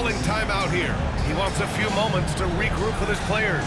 calling timeout here. He wants a few moments to regroup with his players.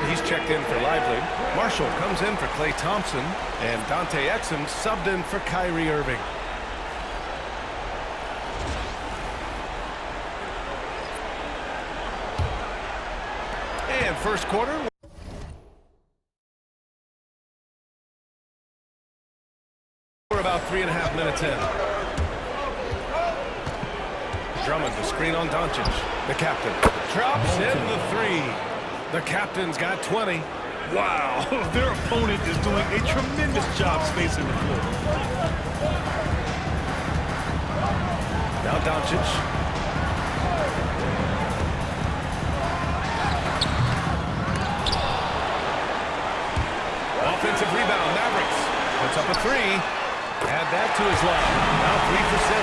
He's checked in for Lively. Marshall comes in for Klay Thompson. And Dante Exum subbed in for Kyrie Irving. And first quarter. We're about 3.5 minutes in. Drummond, the screen on Doncic. The captain drops in the three. The captain's got 20. Wow, their opponent is doing a tremendous job spacing the floor. Now Doncic. Offensive rebound, Mavericks. Puts up a three. Add that to his line. Now 3 for 6.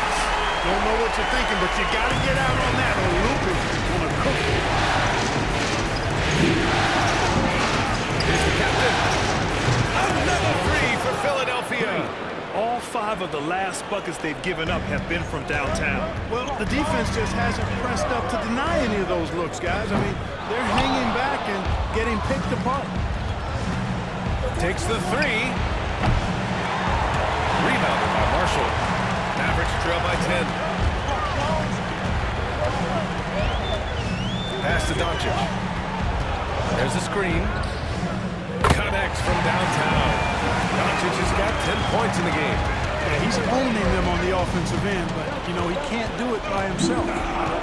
Don't know what you're thinking, but you got to get out on that or Luka is going to cook it. Here's the captain. Another three for Philadelphia. All 5 of the last buckets they've given up have been from downtown. Well, the defense just hasn't pressed up to deny any of those looks, guys. I mean, they're hanging back and getting picked apart. Takes the three. Rebounded by Marshall. Mavericks trail by 10. Pass to Doncic. There's a screen. Connects from downtown. Doncic has got 10 points in the game. Yeah, he's owning them on the offensive end, but, you know, he can't do it by himself.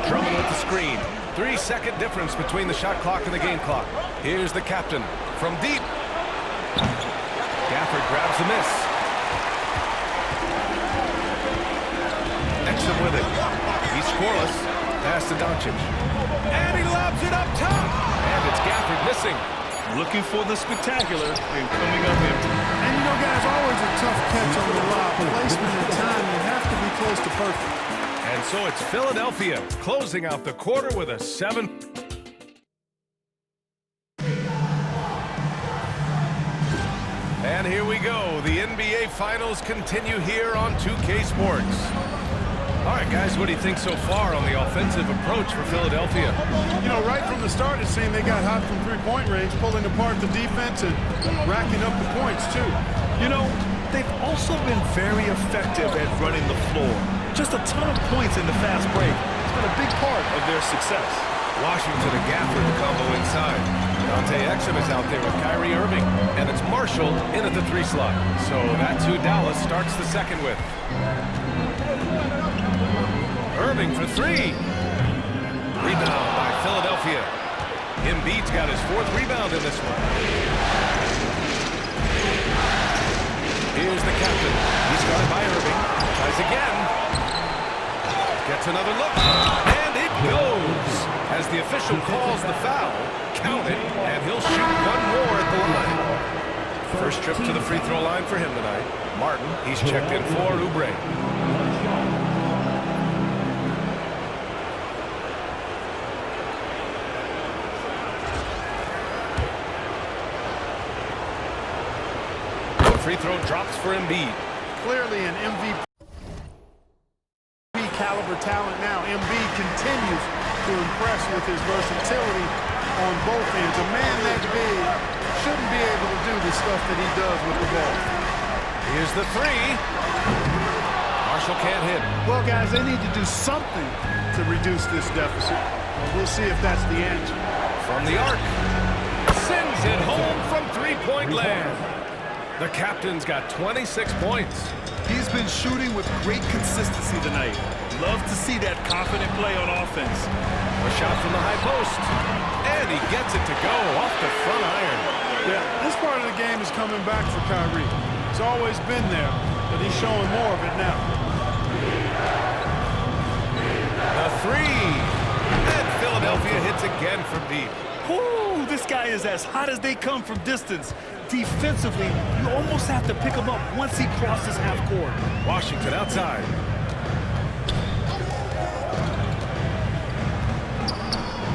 Drummond with the screen. 3-second difference between the shot clock and the game clock. Here's the captain from deep. Gafford grabs the miss. Exum with it. He's scoreless. Pass to Doncic. And he lobs it up top. And it's Gafford missing. Looking for the spectacular and coming up empty. And you know, guys, always a tough catch on the lob. Placement and time, you have to be close to perfect. And so it's Philadelphia closing out the quarter with a 7. And here we go. The NBA Finals continue here on 2K Sports. All right, guys, what do you think so far on the offensive approach for Philadelphia? You know, right from the start, it seemed they got hot from three-point range, pulling apart the defense and racking up the points, too. You know, they've also been very effective at running the floor. Just a ton of points in the fast break. It's been a big part of their success. Washington and Gafford combo inside. Dante Exum is out there with Kyrie Irving, and it's Marshall in at the 3 slot. So that's who Dallas starts the second with. Irving for 3. Rebound by Philadelphia. Embiid's got his 4th rebound in this one. Here's the captain. He's guarded by Irving. Tries again. Gets another look. And it goes. As the official calls the foul, count it, and he'll shoot one more at the line. First trip to the free throw line for him tonight. Martin, he's checked in for Oubre. free throw drops for Embiid. Clearly an MVP caliber talent now. Embiid continues to impress with his versatility on both ends. A man that big shouldn't be able to do the stuff that he does with the ball. Here's the three. Marshall can't hit. Well, guys, they need to do something to reduce this deficit. We'll see if that's the answer. From the arc. Sends it home from three-point land. The captain's got 26 points. He's been shooting with great consistency tonight. Love to see that confident play on offense. A shot from the high post. And he gets it to go off the front iron. Yeah, this part of the game is coming back for Kyrie. It's always been there, but he's showing more of it now. A three. And Philadelphia hits again from deep. Whoo, this guy is as hot as they come from distance. Defensively, you almost have to pick him up once he crosses half court. Washington outside.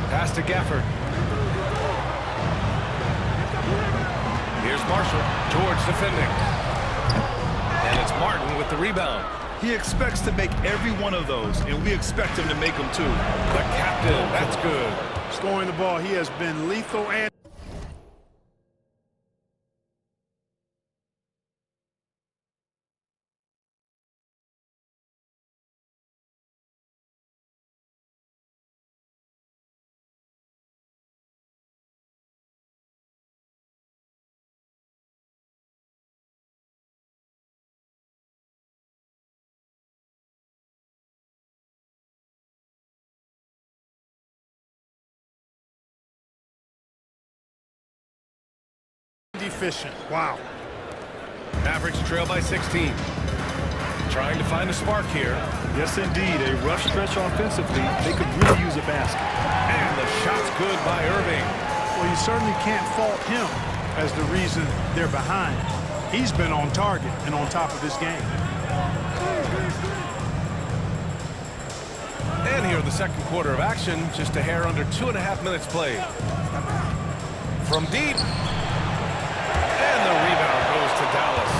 Pass to Gafford. Here's Marshall. George defending. And it's Martin with the rebound. He expects to make every one of those, and we expect him to make them too. The captain, that's good. Scoring the ball, he has been lethal and efficient. Wow. Mavericks trail by 16. Trying to find a spark here. Yes, indeed. A rough stretch offensively. They could really use a basket. And the shot's good by Irving. Well, you certainly can't fault him as the reason they're behind. He's been on target and on top of his game. And here in the second quarter of action, just a hair under 2.5 minutes played. From deep. And the rebound goes to Dallas.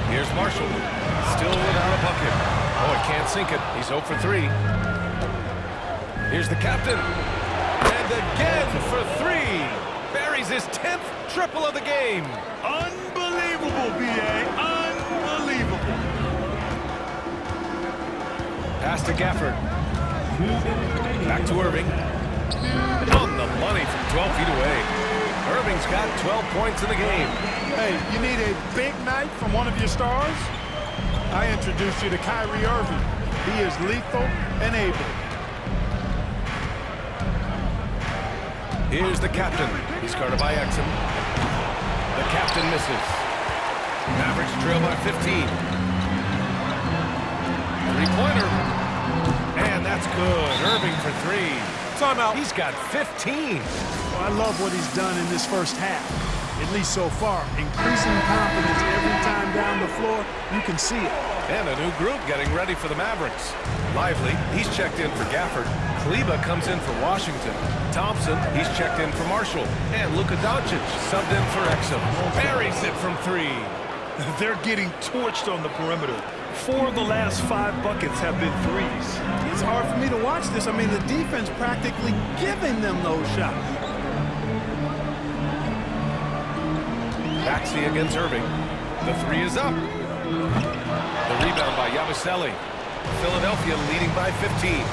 Here's Marshall. Still without a bucket. Oh, he can't sink it. He's 0 for 3. Here's the captain. And again for 3. Buries his 10th triple of the game. Unbelievable, B.A. Unbelievable. Pass to Gafford. Back to Irving. On the money from 12 feet away. Irving's got 12 points in the game. Hey, you need a big night from one of your stars? I introduced you to Kyrie Irving. He is lethal and able. Here's the captain. He's guarded by Exum. The captain misses. Mavericks trail by 15. Three-pointer. And that's good. Irving for 3. Timeout. He's got 15. Well, I love what he's done in this first half, at least so far. Increasing confidence every time down the floor. You can see it. And a new group getting ready for the Mavericks. Lively, he's checked in for Gafford. Kleba comes in for Washington. Thompson, he's checked in for Marshall. And Luka Doncic subbed in for Exum. Buries it from 3. They're getting torched on the perimeter. 4 of the last 5 buckets have been threes. It's hard for me to watch this. I mean, the defense practically giving them those shots. Maxey against Irving. The 3 is up. The rebound by Yabusele. Philadelphia leading by 15.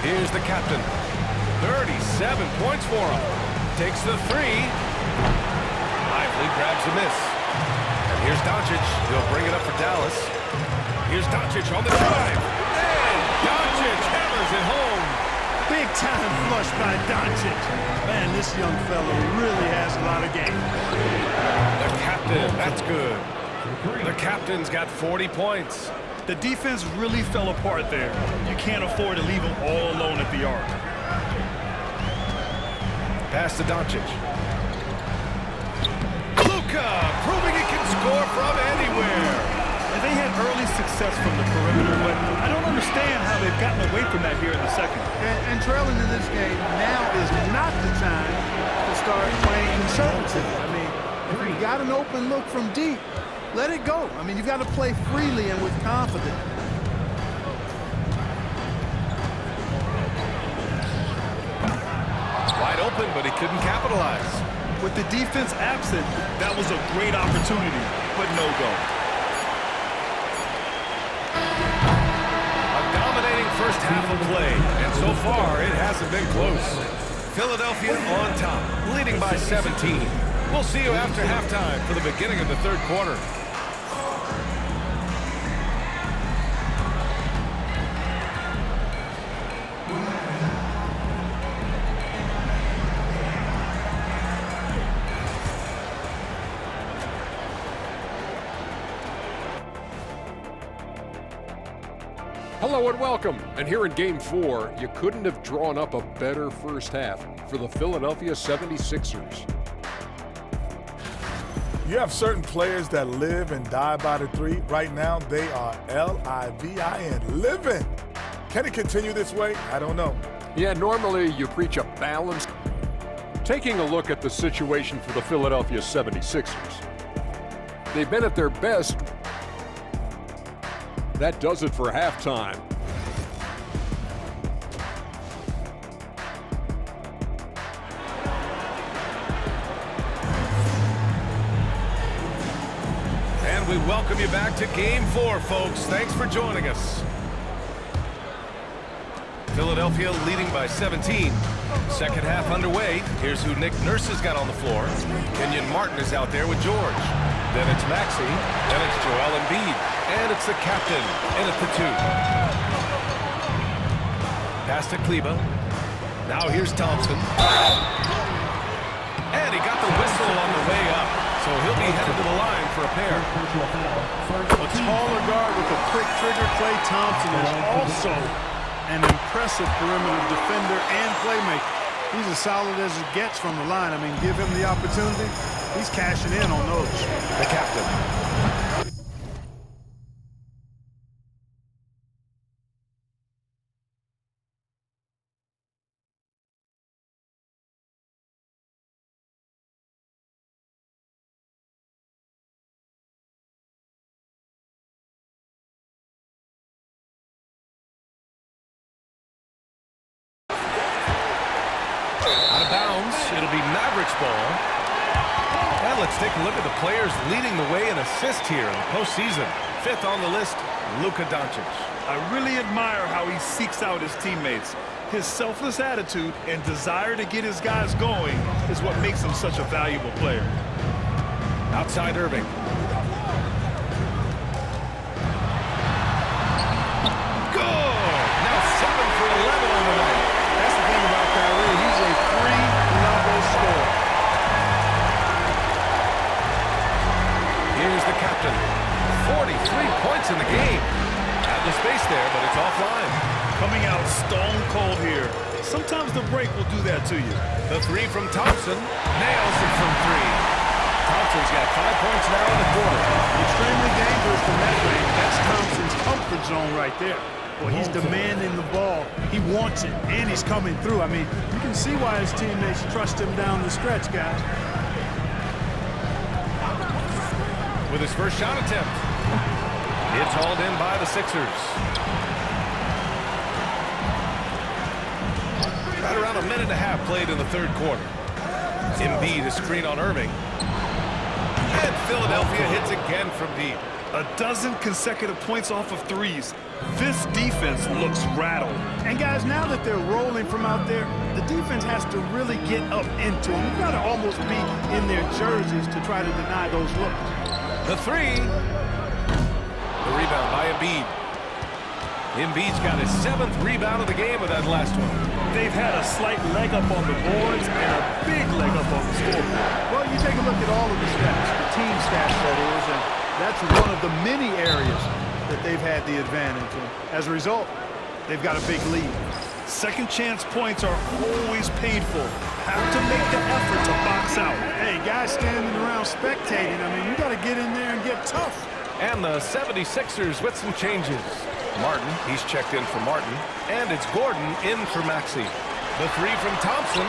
Here's the captain. 37 points for him. Takes the 3. Lively grabs a miss. And here's Doncic. He'll bring it up for Dallas. Here's Doncic on the drive. And Doncic hammers it home. Big time flush by Doncic. Man, this young fella really has a lot of game. The captain, that's good. The captain's got 40 points. The defense really fell apart there. You can't afford to leave them all alone at the arc. Pass to Doncic. Luka proving he can score from anywhere. And they had early success from the perimeter, but I don't understand how they've gotten away from that here in the second. And trailing in this game, now is not the time to start playing conservative. I mean, if you got an open look from deep, let it go. I mean, you've got to play freely and with confidence. Wide open, but he couldn't capitalize. With the defense absent, that was a great opportunity, but no go. A dominating first half of play, and so far it hasn't been close. Philadelphia on top, leading by 17. We'll see you after halftime for the beginning of the third quarter. Hello and welcome. And here in Game 4, you couldn't have drawn up a better first half for the Philadelphia 76ers. You have certain players that live and die by the three. Right now, they are L-I-V-I-N, living. Can it continue this way? I don't know. Yeah, normally you preach a balance. Taking a look at the situation for the Philadelphia 76ers. They've been at their best. That does it for halftime. And we welcome you back to Game 4, folks. Thanks for joining us. Philadelphia leading by 17. Second half underway. Here's who Nick Nurse has got on the floor. Kenyon Martin is out there with George. Then it's Maxey. Then it's Joel Embiid. And it's the captain in at the 2. Pass to Kleber. Now here's Thompson. And he got the whistle on the way up. So he'll be headed to the line for a pair. A taller guard with a quick trigger, Klay Thompson, is also an impressive perimeter defender and playmaker. He's as solid as it gets from the line. I mean, give him the opportunity. He's cashing in on those. The captain. Out of bounds, it'll be Mavericks ball. And let's take a look at the players leading the way in assists here in the postseason. 5th on the list, Luka Doncic. I really admire how he seeks out his teammates. His selfless attitude and desire to get his guys going is what makes him such a valuable player. Outside Irving. Good! Now 7 for 11 on the night. That's the thing about Kyrie. He's a free-level scorer. Here's the captain. 43 points in the game. Had the space there, but it's offline. Coming out stone cold here. Sometimes the break will do that to you. The 3 from Thompson. Nails it from 3. Thompson's got 5 points now in the quarter. Extremely dangerous from that range. That's Thompson's comfort zone right there. Well, he's demanding the ball. He wants it, and he's coming through. I mean, you can see why his teammates trust him down the stretch, guys. With his first shot attempt. It's hauled in by the Sixers. Right around a minute and a half played in the third quarter. Embiid is screen on Irving. And Philadelphia hits again from deep. A dozen consecutive points off of threes. This defense looks rattled. And guys, now that they're rolling from out there, the defense has to really get up into them. You've got to almost be in their jerseys to try to deny those looks. The 3. The rebound by Embiid. Embiid's got his 7th rebound of the game with that last one. They've had a slight leg up on the boards and a big leg up on the scoreboard. Well, you take a look at all of the stats, the team stats that is, and that's one of the many areas that they've had the advantage. And as a result, they've got a big lead. Second chance points are always painful. Have to make the effort to box out. Hey, guys standing around spectating, I mean, you got to get in there and get tough. And the 76ers with some changes. Martin, he's checked in for Martin. And it's Gordon in for Maxey. The three from Thompson.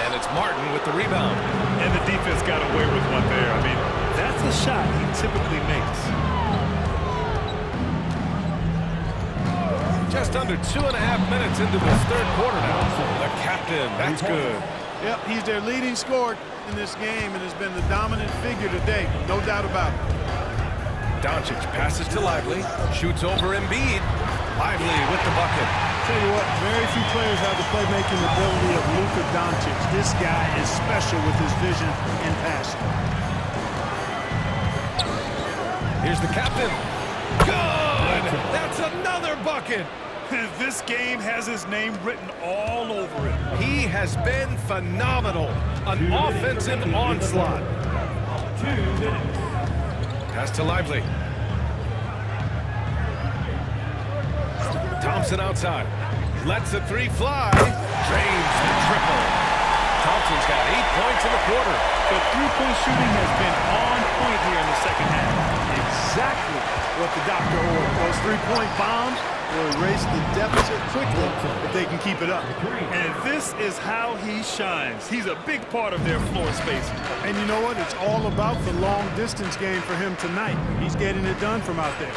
And it's Martin with the rebound. And the defense got away with one there. I mean, that's a shot he typically makes. Just under 2.5 minutes into this third quarter now. The captain, that's good. Yep, he's their leading scorer in this game and has been the dominant figure today. No doubt about it. Doncic passes to Lively, shoots over Embiid. Lively with the bucket. Tell you what, very few players have the playmaking ability of Luka Doncic. This guy is special with his vision and passion. Here's the captain. Good! That's another bucket! This game has his name written all over it. He has been phenomenal. An offensive onslaught. Pass to Lively. Thompson outside. Lets the three fly. Drains the triple. Thompson's got 8 points in the quarter. The three-point shooting has been on point here in the second half. Exactly what the doctor ordered. Those three-point bombs will erase the deficit quickly if they can keep it up. And this is how he shines. He's a big part of their floor spacing. And you know what? It's all about the long-distance game for him tonight. He's getting it done from out there.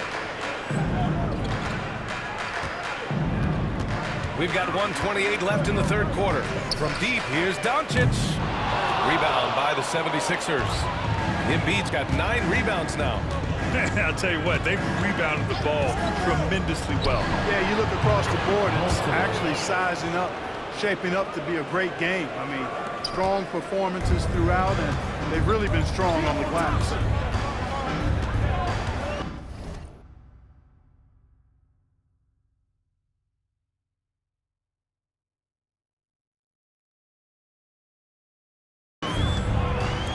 We've got 1:28 left in the third quarter. From deep, here's Doncic. Rebound by the 76ers. Embiid's got 9 rebounds now. I'll tell you what, they've rebounded the ball tremendously well. Yeah, you look across the board, it's actually sizing up, shaping up to be a great game. I mean, strong performances throughout, and they've really been strong on the glass.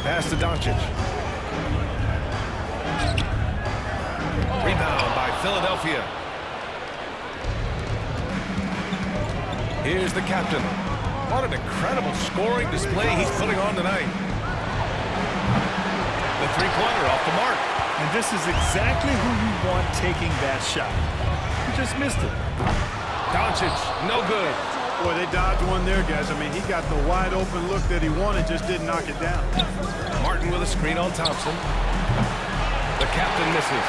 Pass to Doncic. Rebound by Philadelphia. Here's the captain. What an incredible scoring display he's putting on tonight. The three-pointer off the mark. And this is exactly who you want taking that shot. He just missed it. Doncic, no good. Boy, they dodged one there, guys. I mean, he got the wide-open look that he wanted, just didn't knock it down. Martin with a screen on Thompson. The captain misses.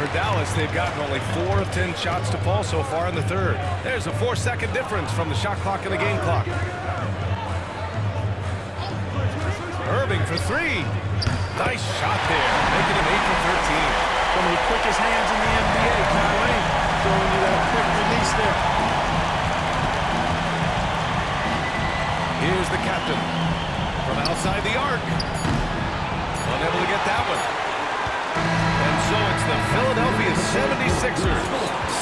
For Dallas, they've gotten only 4 of 10 shots to fall so far in the third. There's a 4-second difference from the shot clock and the game clock. Irving for 3. Nice shot there, making him 8 for 13. One of the quickest hands in the NBA, Kyrie, showing you that quick release there. Here's the captain from outside the arc. Unable to get that one. And so it's the Philadelphia 76ers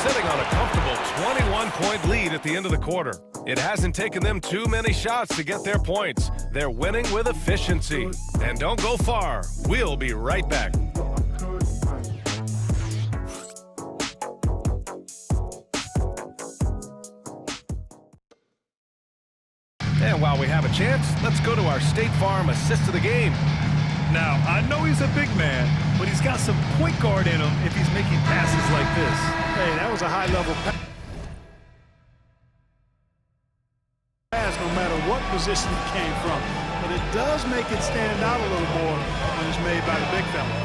sitting on a comfortable 21-point lead at the end of the quarter. It hasn't taken them too many shots to get their points. They're winning with efficiency. And don't go far. We'll be right back. And while we have a chance, let's go to our State Farm assist of the game. Now, I know he's a big man, but he's got some point guard in him if he's making passes like this. Hey, that was a high-level pass no matter what position it came from. But it does make it stand out a little more when it's made by the big fella.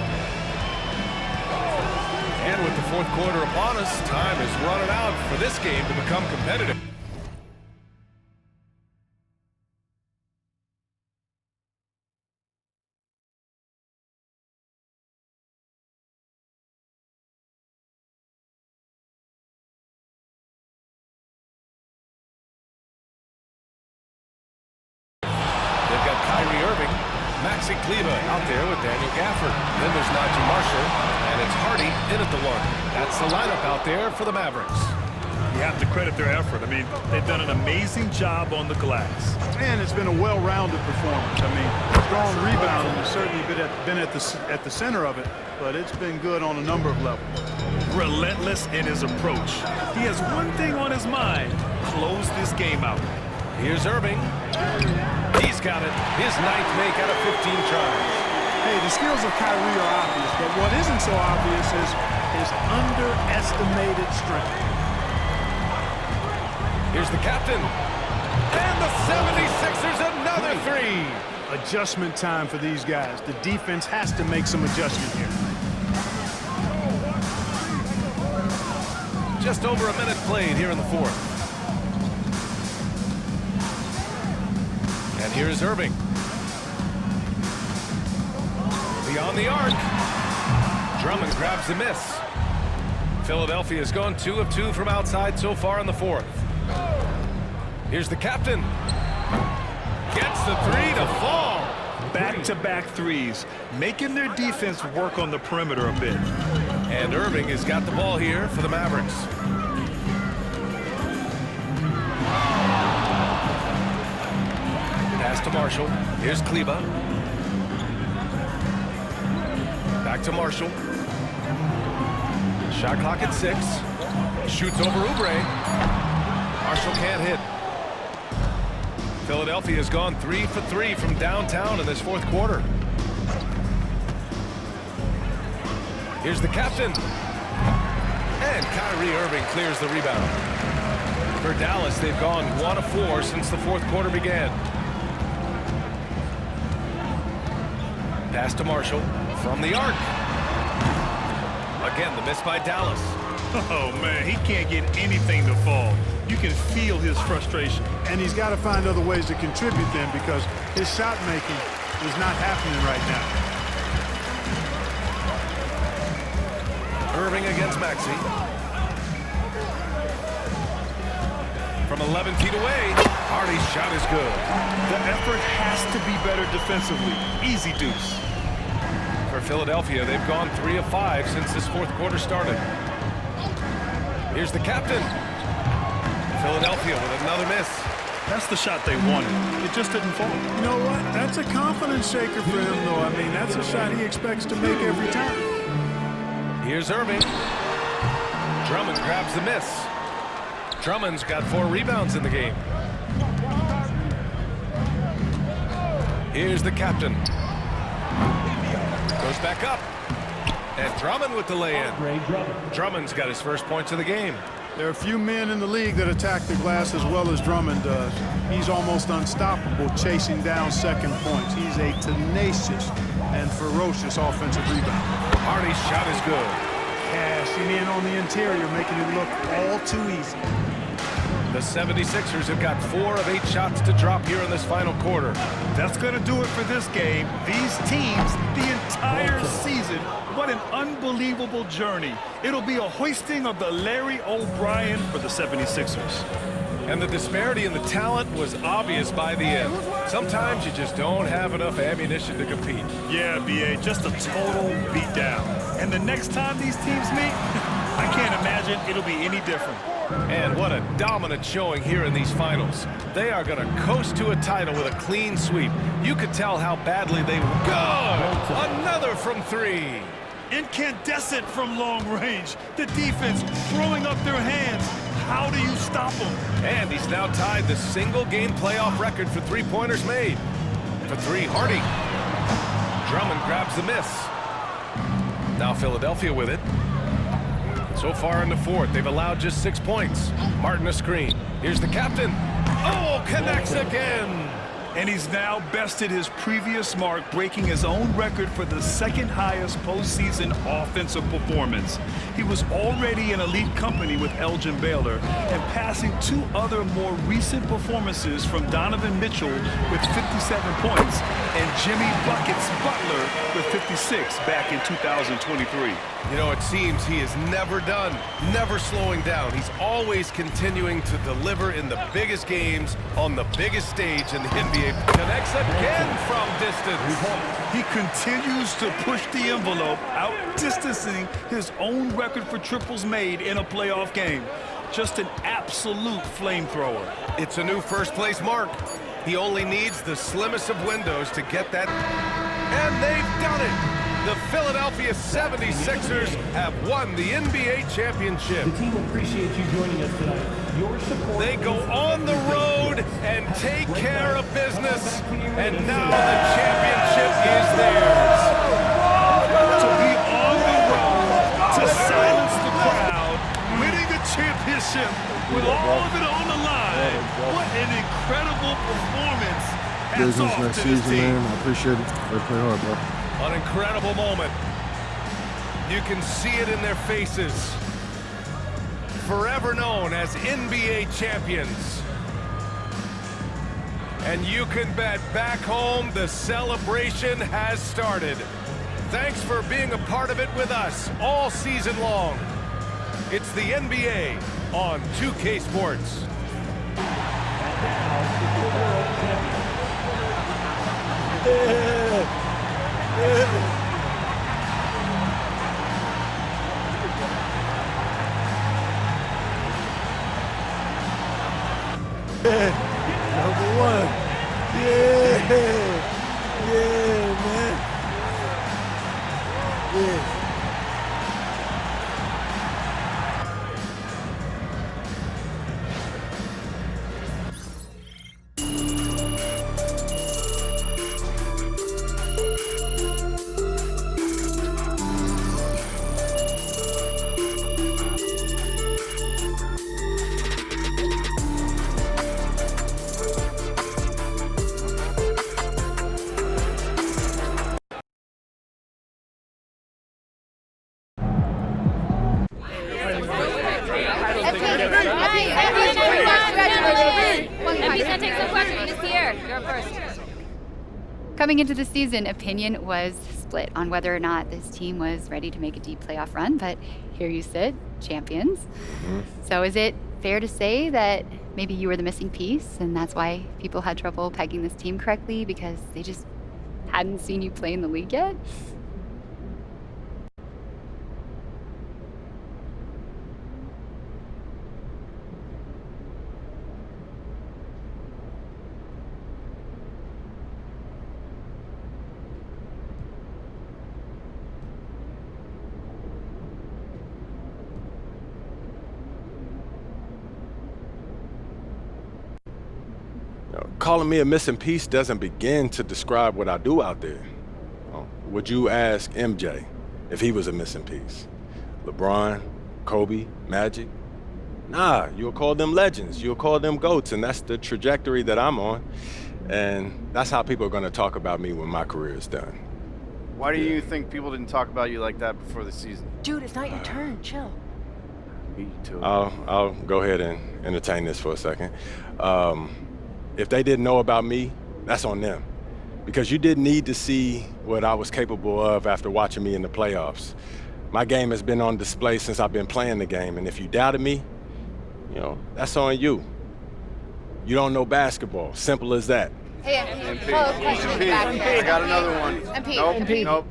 And with the fourth quarter upon us, time is running out for this game to become competitive. They've got Kyrie Irving, Maxi Kleber out there with Daniel Gafford. Then there's Najee Marshall, and it's Hardy in at the 1. That's the lineup out there for the Mavericks. You have to credit their effort. I mean, they've done an amazing job on the glass. And it's been a well-rounded performance. I mean, strong rebounding has certainly been at the center of it, but it's been good on a number of levels. Relentless in his approach. He has one thing on his mind: close this game out. Here's Irving. He's got it. His 9th make out of 15 tries. Hey, the skills of Kyrie are obvious, but what isn't so obvious is his underestimated strength. Here's the captain. And the 76ers another 3. Adjustment time for these guys. The defense has to make some adjustment here. Just over a minute played here in the 4th. And here is Irving. Beyond the arc. Drummond grabs the miss. Philadelphia has gone 2 of 2 from outside so far in the 4th. Here's the captain. Gets the 3 to fall. Back-to-back threes, making their defense work on the perimeter a bit. And Irving has got the ball here for the Mavericks. Pass to Marshall. Here's Kleba. Back to Marshall. Shot clock at 6. Shoots over Oubre. Marshall can't hit. Philadelphia has gone 3 for 3 from downtown in this 4th quarter. Here's the captain. And Kyrie Irving clears the rebound. For Dallas, they've gone 1 of 4 since the 4th quarter began. Pass to Marshall from the arc. Again, the miss by Dallas. Oh, man, he can't get anything to fall. You can feel his frustration. And he's got to find other ways to contribute then because his shot making is not happening right now. Irving against Maxey. From 11 feet away, Hardy's shot is good. The effort has to be better defensively. Easy deuce. For Philadelphia, they've gone 3 of 5 since this 4th quarter started. Here's the captain. Philadelphia with another miss. That's the shot they wanted. It just didn't fall. You know what? That's a confidence shaker for him, though. I mean, that's a shot he expects to make every time. Here's Irving. Drummond grabs the miss. Drummond's got 4 rebounds in the game. Here's the captain. Goes back up. And Drummond with the lay-in. Drummond's got his first points of the game. There are a few men in the league that attack the glass as well as Drummond does. He's almost unstoppable chasing down second points. He's a tenacious and ferocious offensive rebounder. Hardy's shot is good. Cashing in on the interior, making it look all too easy. The 76ers have got 4 of 8 shots to drop here in this final quarter. That's going to do it for this game. These teams, the entire season, what an unbelievable journey. It'll be a hoisting of the Larry O'Brien for the 76ers. And the disparity in the talent was obvious by the end. Sometimes you just don't have enough ammunition to compete. Yeah, B.A., just a total beatdown. And the next time these teams meet, I can't imagine it'll be any different. And what a dominant showing here in these finals. They are going to coast to a title with a clean sweep. You could tell how badly they were. Good! Another from 3. Incandescent from long range. The defense throwing up their hands. How do you stop them? And he's now tied the single-game playoff record for three-pointers made. For 3, Hardy. Drummond grabs the miss. Now Philadelphia with it. So far in the 4th, they've allowed just 6 points. Martin a screen. Here's the captain. Oh, connects again. And he's now bested his previous mark, breaking his own record for the 2nd highest postseason offensive performance. He was already in elite company with Elgin Baylor and passing 2 other more recent performances from Donovan Mitchell with 57 points and Jimmy Buckets Butler with 56 back in 2023. You know, it seems he is never done, never slowing down. He's always continuing to deliver in the biggest games on the biggest stage in the NBA. Connects again from distance. He continues to push the envelope, outdistancing his own record for triples made in a playoff game. Just an absolute flamethrower. It's a new first-place mark. He only needs the slimmest of windows to get that. And they've done it. The Philadelphia 76ers have won the NBA championship. The team appreciates you joining us tonight. Your support. They go on the road and and take care of business. And now the championship is theirs. To be on the road, to silence the crowd, winning the championship with all of it on the line. What an incredible performance. Hats Business off next to this season, team. man. I appreciate it. They play hard, bro. An incredible moment. You can see it in their faces. Forever known as NBA champions. And you can bet back home the celebration has started. Thanks for being a part of it with us all season long. It's the NBA on 2K Sports. Number one. Yeah. Yeah, man. Yeah. Coming into the season, opinion was split on whether or not this team was ready to make a deep playoff run, but here you sit, champions. So is it fair to say that maybe you were the missing piece and that's why people had trouble pegging this team correctly because they just hadn't seen you play in the league yet? Calling me a missing piece doesn't begin to describe what I do out there. Would you ask MJ if he was a missing piece? LeBron, Kobe, Magic? Nah, you'll call them legends, you'll call them GOATs, and that's the trajectory that I'm on. And that's how people are gonna talk about me when my career is done. Why do you think people didn't talk about you like that before the season? Dude, it's not your turn. Chill. Me too. I'll go ahead and entertain this for a second. If they didn't know about me, that's on them. Because you didn't need to see what I was capable of after watching me in the playoffs. My game has been on display since I've been playing the game, and if you doubted me, that's on you. You don't know basketball, simple as that. Hey, MP. Follow question back there. I got another one. MP. Nope.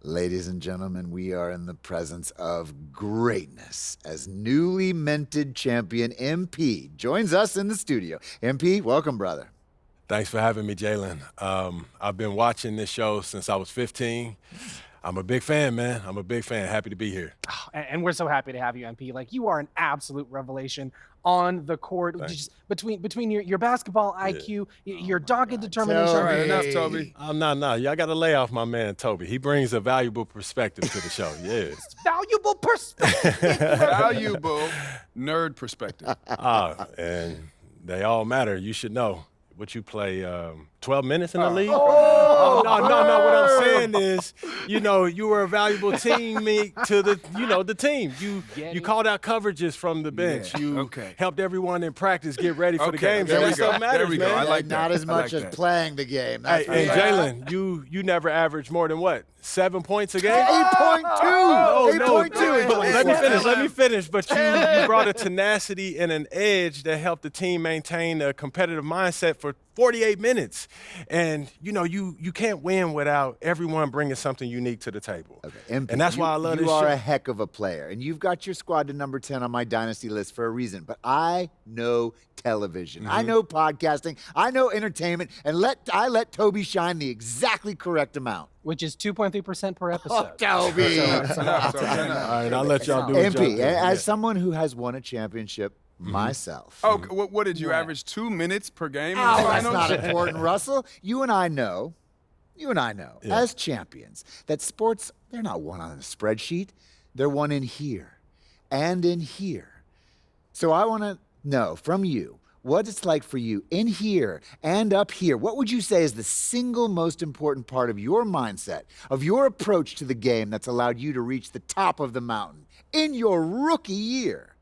Ladies and gentlemen, we are in the presence of greatness as newly minted champion MP joins us in the studio. MP, welcome, brother. Thanks for having me, Jalen. I've been watching this show since I was 15. I'm a big fan, man. I'm a big fan. Happy to be here. And we're so happy to have you, MP. Like, you are an absolute revelation on the court. Just between your basketball IQ, your dogged determination. All right, enough, Toby. No. Y'all got to lay off my man, Toby. He brings a valuable perspective to the show. Yeah. Valuable perspective. Valuable nerd perspective. And they all matter. You should know. What you play, 12 minutes in the league? No. What I'm saying is, you were a valuable teammate to the team. You called out coverages from the bench. Yeah. You helped everyone in practice get ready for the game. There That we stuff go. matters, There we go. man. I like that. Not as much like as that. playing the game. Hey, That's and right. Jalen, you never averaged more than what? 7 points a game? 8.2. No. 8.2. But let me finish. But you brought a tenacity and an edge that helped the team maintain a competitive mindset for 48 minutes. And, you can't win without everyone bringing something unique to the table. Okay, MP, and that's why I love this You show. are a heck of a player, and you've got your squad to number 10 on my dynasty list for a reason. But I know television. I know podcasting. I know entertainment. And I let Toby shine the exactly correct amount. Which is 2.3% per episode. Toby. All right, I'll let y'all do it. MP, as someone who has won a championship myself. Oh, what did you average? 2 minutes per game? In the Oh, that's finals? not important, Russell. You and I know, as champions, that sports, they're not won on a spreadsheet. They're won in here and in here. So I want to know from you what it's like for you in here and up here. What would you say is the single most important part of your mindset, of your approach to the game that's allowed you to reach the top of the mountain in your rookie year?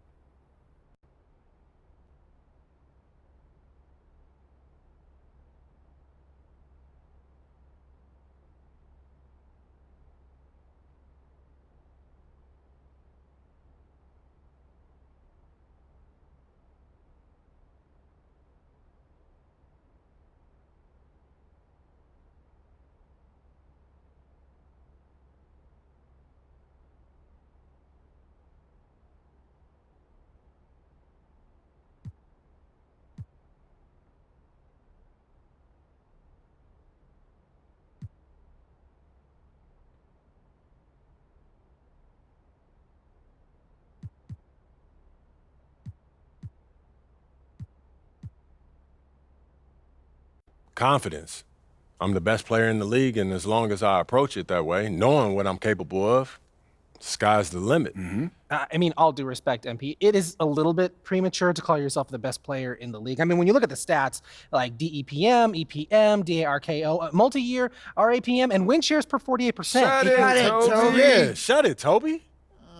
Confidence. I'm the best player in the league, and as long as I approach it that way, knowing what I'm capable of, sky's the limit. I mean, all due respect, MP, it is a little bit premature to call yourself the best player in the league. I mean, when you look at the stats, like DEPM, EPM, DARKO, multi-year, RAPM, and win shares per 48%. Shut it, Toby. Yeah, shut it, Toby.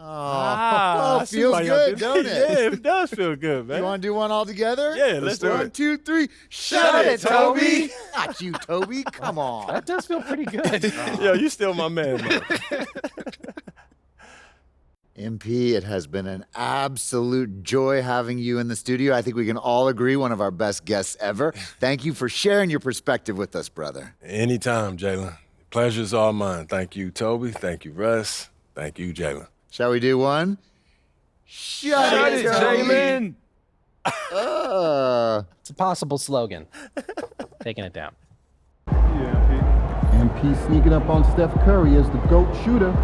Oh, feels good, don't it? Yeah, it does feel good, man. You want to do one all together? Yeah, let's do it. 1, 2, 3. Shut it, Toby. Not you, Toby. Come on. That does feel pretty good. Yo, you still my man, man. MP, it has been an absolute joy having you in the studio. I think we can all agree one of our best guests ever. Thank you for sharing your perspective with us, brother. Anytime, Jalen. Pleasure's all mine. Thank you, Toby. Thank you, Russ. Thank you, Jalen. Shall we do one? Shut it, Jalen. It's a possible slogan. Taking it down. MP sneaking up on Steph Curry as the GOAT shooter.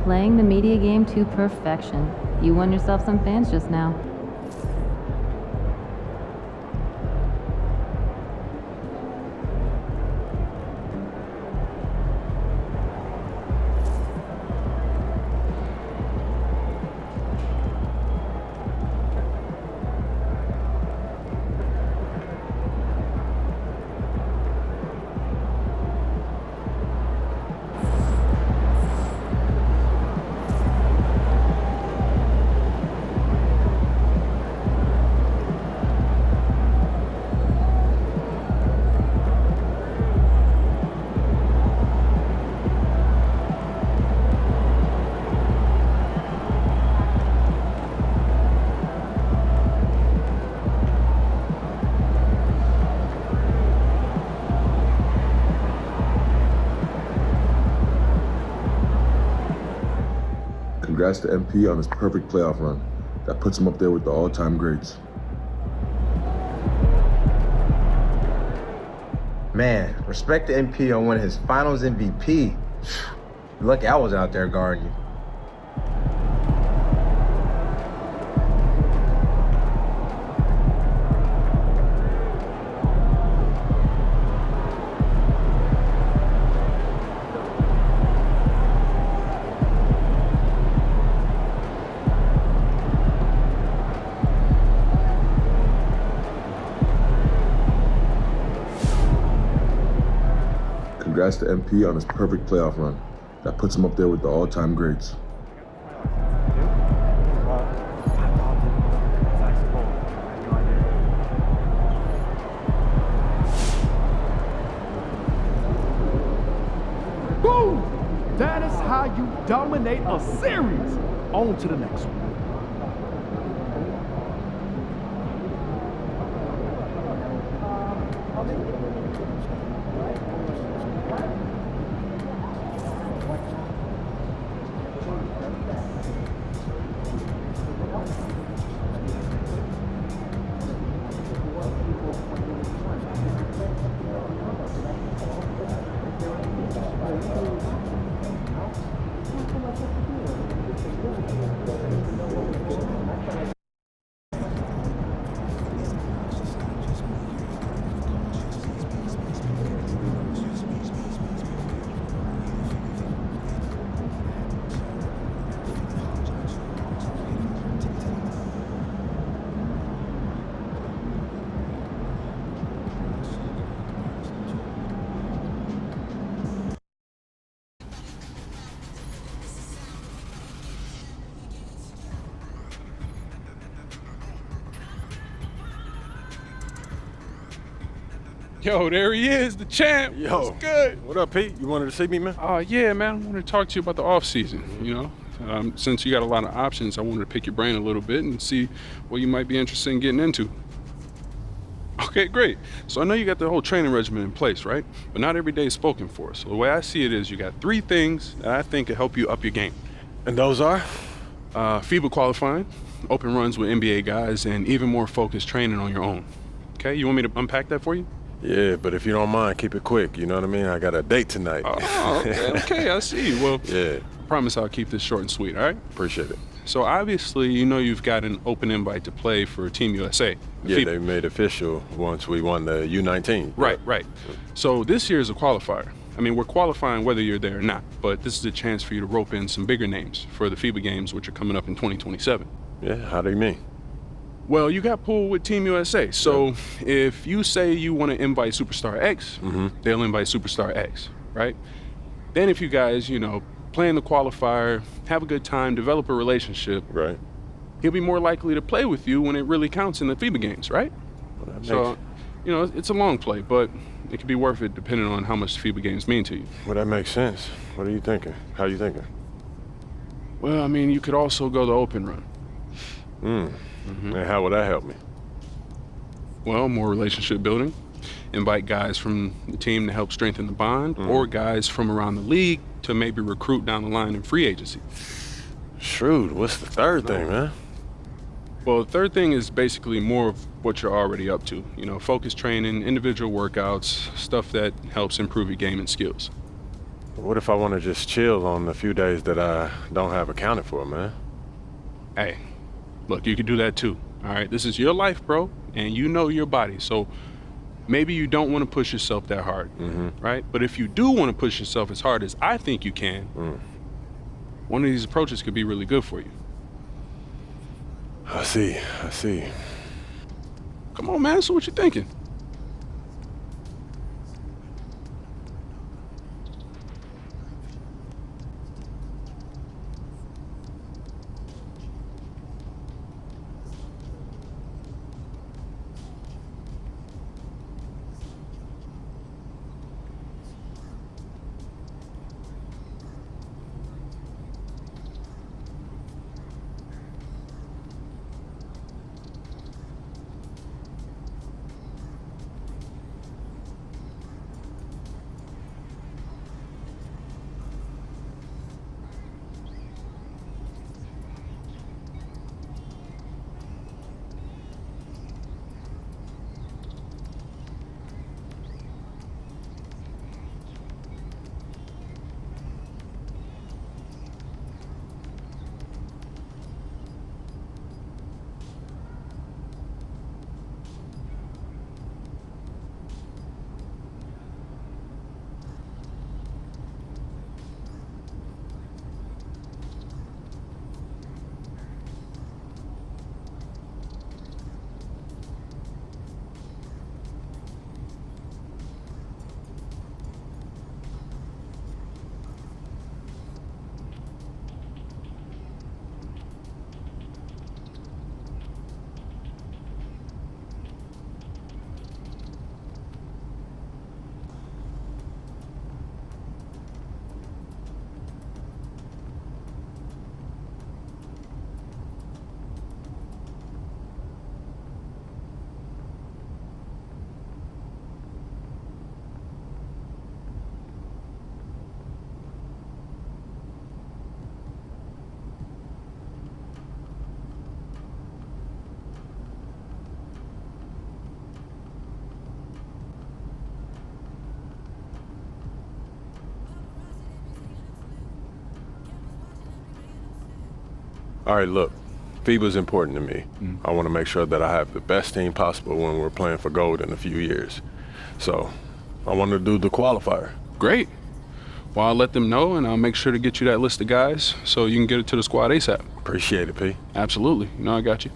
Playing the media game to perfection. You won yourself some fans just now. Congrats to MP on his perfect playoff run. That puts him up there with the all-time greats. Man, respect to MP on winning his finals MVP. Lucky I was out there guarding you. Congrats to MP on his perfect playoff run. That puts him up there with the all-time greats. Boom! That is how you dominate a series. On to the next one. Yo, there he is, the champ. Yo, what's good? What up, Pete? You wanted to see me, man? Yeah, man. I wanted to talk to you about the off season. You know, since you got a lot of options, I wanted to pick your brain a little bit and see what you might be interested in getting into. Okay, great. So I know you got the whole training regimen in place, right? But not every day is spoken for. So the way I see it is you got 3 things that I think can help you up your game. And those are? FIBA qualifying, open runs with NBA guys, and even more focused training on your own. Okay, you want me to unpack that for you? Yeah, but if you don't mind, keep it quick. You know what I mean? I got a date tonight. Oh, okay, I see. Well, yeah. Promise I'll keep this short and sweet, all right? Appreciate it. So obviously, you know you've got an open invite to play for Team USA. Yeah, they made official once we won the U19. Right. So this year is a qualifier. I mean, we're qualifying whether you're there or not, but this is a chance for you to rope in some bigger names for the FIBA games, which are coming up in 2027. Yeah, how do you mean? Well, you got pulled with Team USA. So if you say you want to invite Superstar X, they'll invite Superstar X, right? Then if you guys, you know, play in the qualifier, have a good time, develop a relationship, right? He'll be more likely to play with you when it really counts in the FIBA games, right? Well, So, you know, it's a long play, but it could be worth it depending on how much the FIBA games mean to you. Well, that makes sense. What are you thinking? How are you thinking? Well, I mean, you could also go the open run. And how would that help me? Well, more relationship building. Invite guys from the team to help strengthen the bond, or guys from around the league to maybe recruit down the line in free agency. Shrewd. What's the third thing, man? Well, the third thing is basically more of what you're already up to. You know, focus training, individual workouts, stuff that helps improve your game and skills. What if I want to just chill on the few days that I don't have accounted for, man? Hey, look, you can do that too. All right, this is your life, bro, and you know your body. So maybe you don't want to push yourself that hard, right? But if you do want to push yourself as hard as I think you can, one of these approaches could be really good for you. I see. Come on, man, so what you thinking? All right, look, FIBA's important to me. I want to make sure that I have the best team possible when we're playing for gold in a few years. So I want to do the qualifier. Great. Well, I'll let them know, and I'll make sure to get you that list of guys so you can get it to the squad ASAP. Appreciate it, P. Absolutely. You know I got you.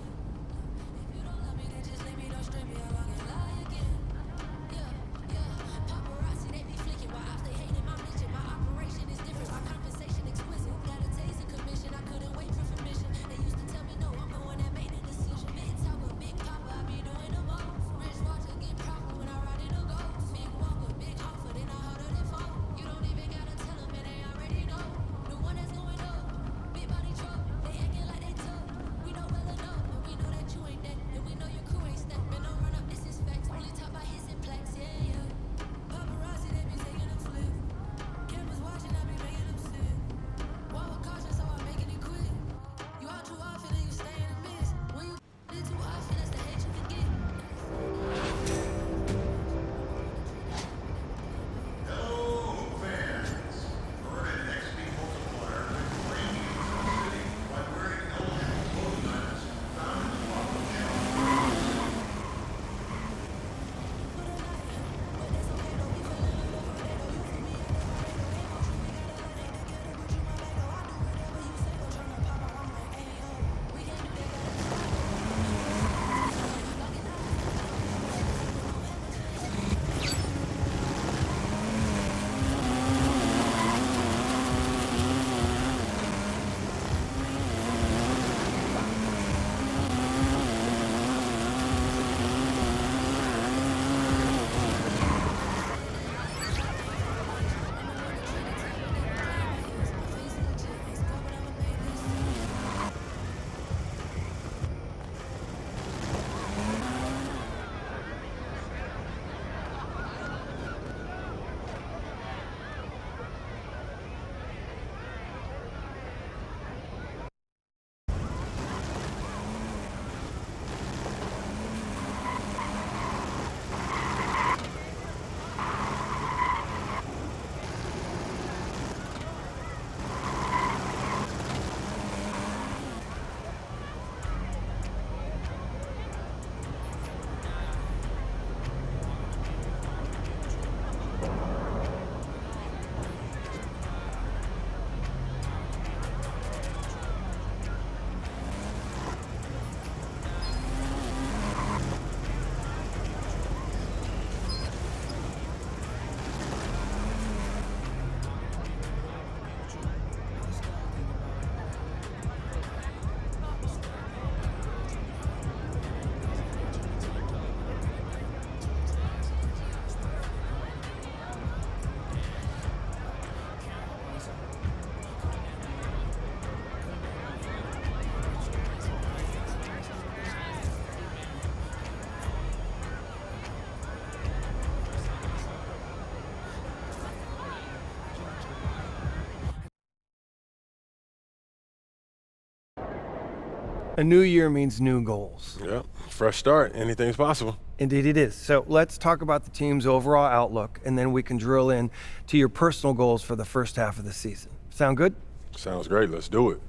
A new year means new goals. Yep, fresh start. Anything's possible. Indeed it is. So let's talk about the team's overall outlook, and then we can drill in to your personal goals for the first half of the season. Sound good? Sounds great. Let's do it.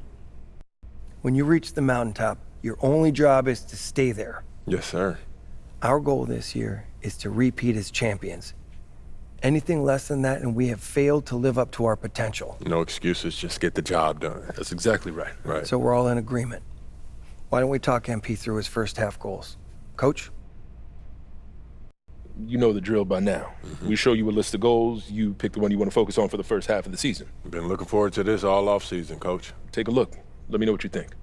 When you reach the mountaintop, your only job is to stay there. Yes, sir. Our goal this year is to repeat as champions. Anything less than that, and we have failed to live up to our potential. No excuses, just get the job done. That's exactly right. Right. So we're all in agreement. Why don't we talk MP through his first half goals? Coach? You know the drill by now. We show you a list of goals. You pick the one you want to focus on for the first half of the season. Been looking forward to this all off season, Coach. Take a look. Let me know what you think.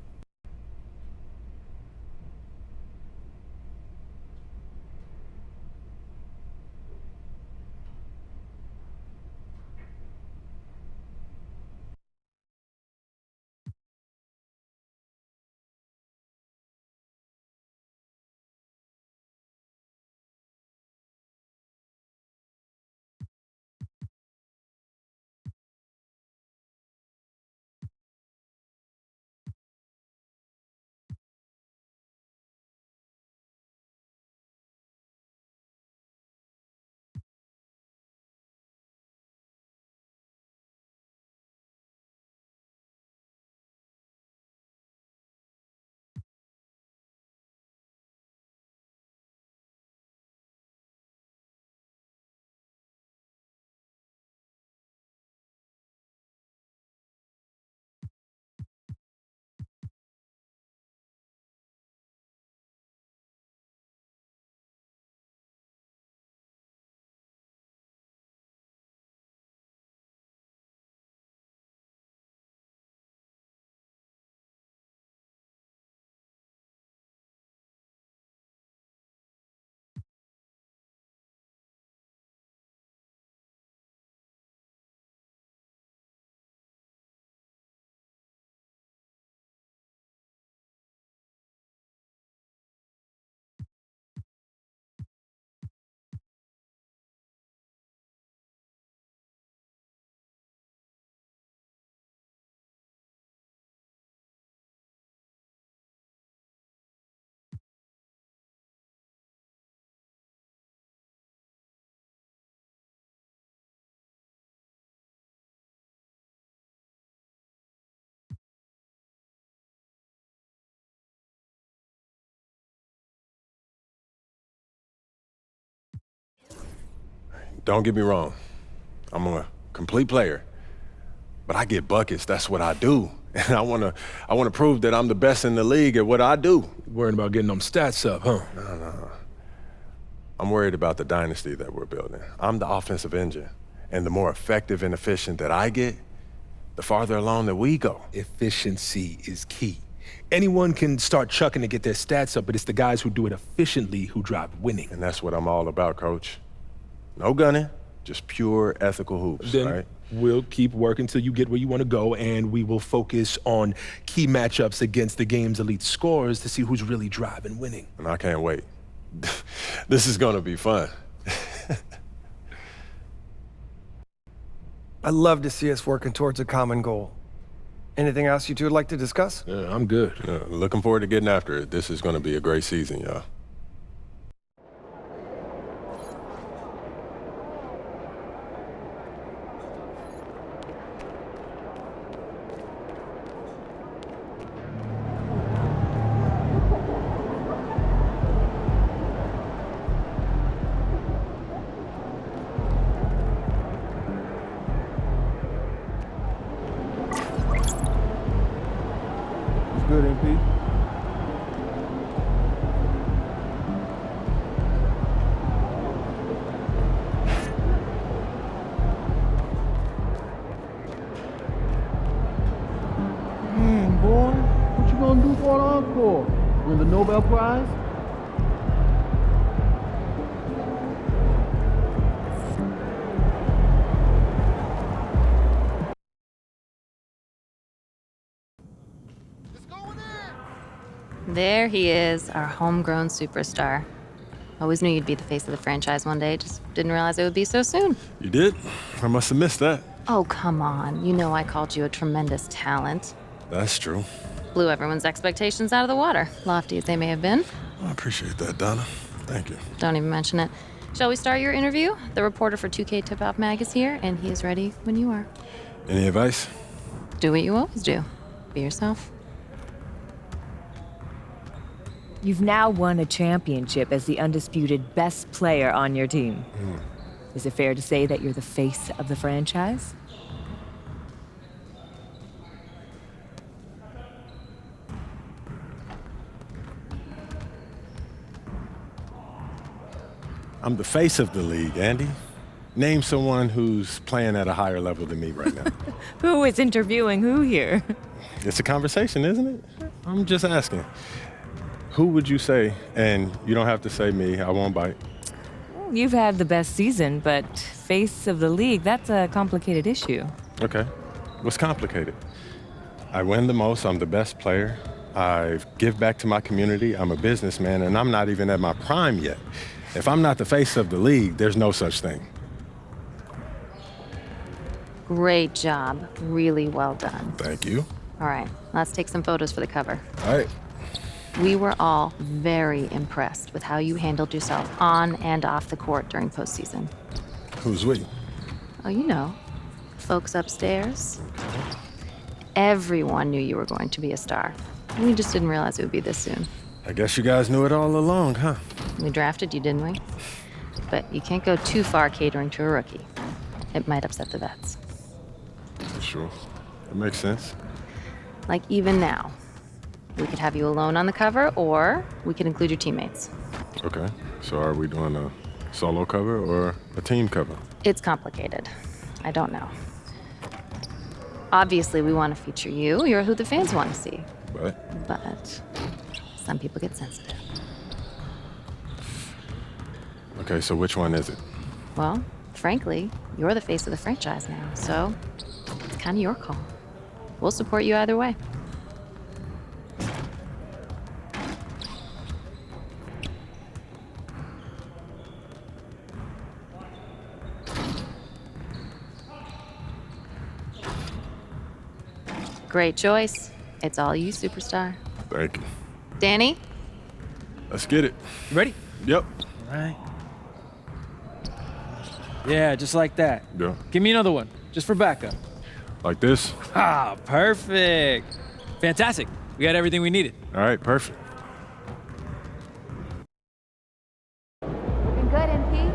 Don't get me wrong. I'm a complete player. But I get buckets. That's what I do. And I wanna prove that I'm the best in the league at what I do. Worried about getting them stats up, huh? No. I'm worried about the dynasty that we're building. I'm the offensive engine. And the more effective and efficient that I get, the farther along that we go. Efficiency is key. Anyone can start chucking to get their stats up, but it's the guys who do it efficiently who drive winning. And that's what I'm all about, Coach. No gunning, just pure ethical hoops, Then right? we'll keep working till you get where you want to go, and we will focus on key matchups against the game's elite scorers to see who's really driving winning. And I can't wait. This is gonna be fun. I love to see us working towards a common goal. Anything else you two would like to discuss? Yeah, I'm good. Looking forward to getting after it. This is gonna be a great season, y'all. Good, MP. Boy, what you gonna do for an encore? Win the Nobel Prize? There he is, our homegrown superstar. Always knew you'd be the face of the franchise one day, just didn't realize it would be so soon. You did? I must have missed that. Oh, come on. You know I called you a tremendous talent. That's true. Blew everyone's expectations out of the water, lofty as they may have been. I appreciate that, Donna. Thank you. Don't even mention it. Shall we start your interview? The reporter for 2K Tip-Off Mag is here, and he is ready when you are. Any advice? Do what you always do. Be yourself. You've now won a championship as the undisputed best player on your team. Is it fair to say that you're the face of the franchise? I'm the face of the league, Andy. Name someone who's playing at a higher level than me right now. Who is interviewing who here? It's a conversation, isn't it? I'm just asking. Who would you say? And you don't have to say me, I won't bite. You've had the best season, but face of the league, that's a complicated issue. Okay. What's complicated? I win the most, I'm the best player. I give back to my community, I'm a businessman, and I'm not even at my prime yet. If I'm not the face of the league, there's no such thing. Great job. Really well done. Thank you. All right, let's take some photos for the cover. All right. We were all very impressed with how you handled yourself on and off the court during postseason. Who's we? Oh, you know, folks upstairs. Everyone knew you were going to be a star. We just didn't realize it would be this soon. I guess you guys knew it all along, huh? We drafted you, didn't we? But you can't go too far catering to a rookie. It might upset the vets. Sure. That makes sense. Like even now. We could have you alone on the cover, or we could include your teammates. Okay. So are we doing a solo cover or a team cover? It's complicated. I don't know. Obviously, we want to feature you. You're who the fans want to see. But some people get sensitive. Okay, so which one is it? Well, frankly, you're the face of the franchise now, so it's kind of your call. We'll support you either way. Great choice. It's all you, superstar. Thank you. Danny? Let's get it. You ready? Yep. All right. Yeah, just like that. Yeah. Give me another one, just for backup. Like this? Ah, perfect. Fantastic. We got everything we needed. All right, perfect. Looking good, MP.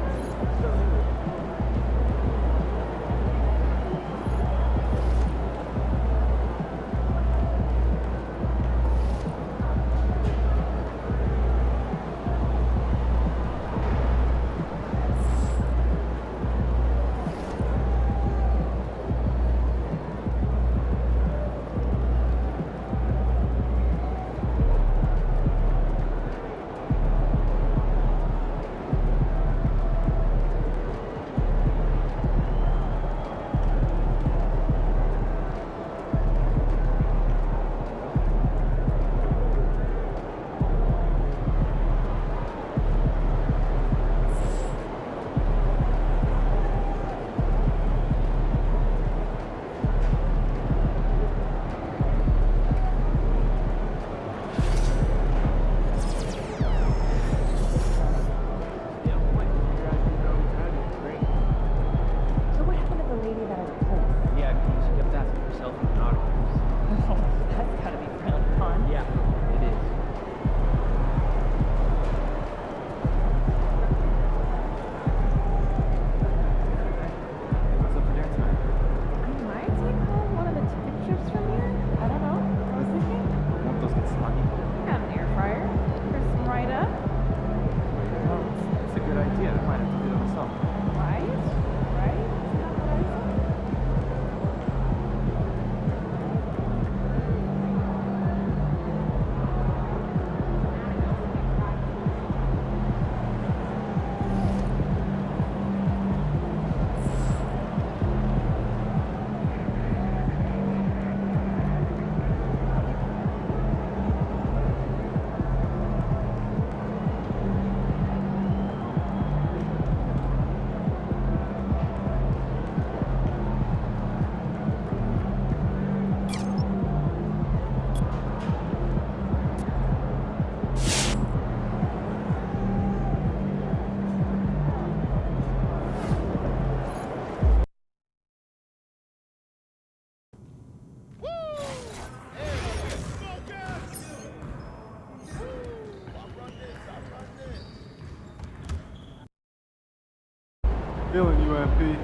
Feeling you, MP.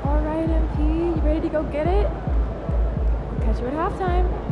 All right, MP, you ready to go get it? I'll catch you at halftime.